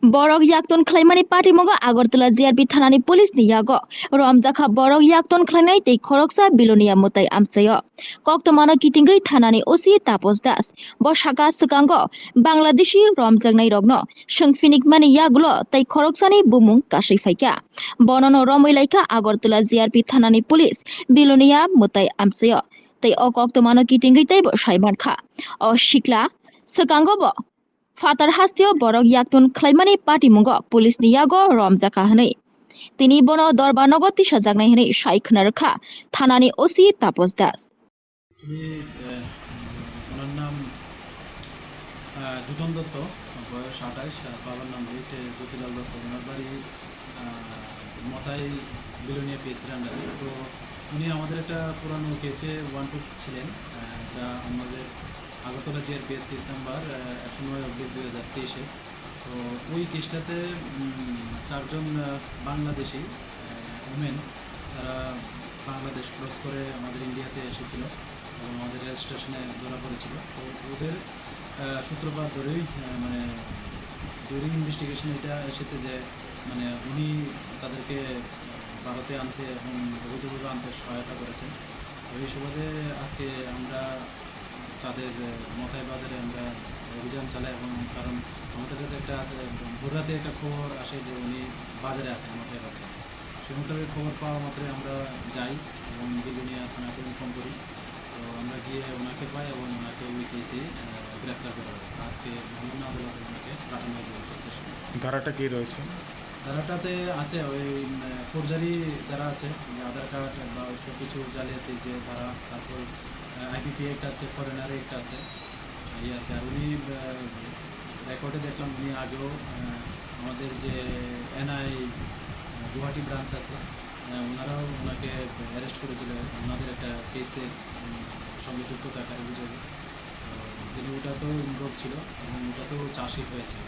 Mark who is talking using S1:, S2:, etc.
S1: Borok yakton klaimani party moga Agartala JRP thanani police ni yago Ramjakha borok yakton klainai tei khoroksa bilonia mutai amsayo koktomano kitingai thanani osi Tapos Das bosaka sukango Bangladeshi romjaknai rogno sungfinik mani yaglo tei khoroksani bumung kasai faika bonono romilaika Agartala JRP thanani police bilonia mutai amsayo tei o koktomano kitingai tei bo saimankha o shikla sukango bo Fatar hastio borok yaktun klaimani party mungo police ni yago romjaka hanai tini bono dorba nogoti sajaknai hanai saikna rakha thanani osi Tapos Das
S2: আমি ওনার নাম জুটন দত্ত, বয়স ২৮, বাবার নাম জ্যোতিলাল দত্ত। ওনার বাড়ি মতাই বিলোনিয়া পিএসির আন্ডারে। তো উনি আমাদের একটা পুরানো কেসে 1-2 ছিলেন, যা আমাদের আগরতলা জিআরপিএস কেস নাম্বার ১০৯/২০২৩। তো ওই কেসটাতে ৪ জন বাংলাদেশি ওমেন, তারা বাংলাদেশ ক্রস করে আমাদের ইন্ডিয়াতে এসেছিল এবং আমাদের রেল স্টেশনে ধরা পড়েছিল। তো ওদের সূত্রপাত ধরেই মানে ডিউরিং ইনভেস্টিগেশন এটা এসেছে যে মানে উনি তাদেরকে ভারতে আনতে এবং অবৈধভাবে আনতে সহায়তা করেছেন। তো এই সুবাদে আজকে আমরা তাদের মতাই বাজারে আমরা অভিযান চালাই এবং কারণ আমাদের কাছে একটা আছে ভোররাতে একটা খবর আসে যে উনি বাজারে আছেন মতাই বাজারে। সে মোতাবেক খবর পাওয়া মাত্রই আমরা যাই এবং বিলোনিয়া থানাকে ইনফর্ম করি। তো আমরা গিয়ে ওনাকে পাই এবং ওনাকে ওই কেসে গ্রেপ্তার করা হয়। আজকে বিভিন্ন আদালতে ওনাকে পাঠানো হয়েছে।
S3: ধারাটা কি রয়েছে?
S2: ধারাটাতে আছে ওই ফৌজদারি যারা আছে, আধার কার্ড বা সব কিছু জালিয়াতির যে ধারা, তারপর আইপিপি একটা আছে, ফরেনার একটা আছে, এই আর কি। আর উনি রেকর্ডে দেখলাম উনি আগেও আমাদের যে এনআই গুয়াহাটি ব্রাঞ্চ আছে, ওনারাও ওনাকে অ্যারেস্ট করেছিল ওনাদের একটা কেসের সঙ্গে যুক্ত থাকার অভিযোগে। তিনি ওটাতেও ইনভলভ ছিল এবং ওটাতেও চার্জশিট হয়েছে।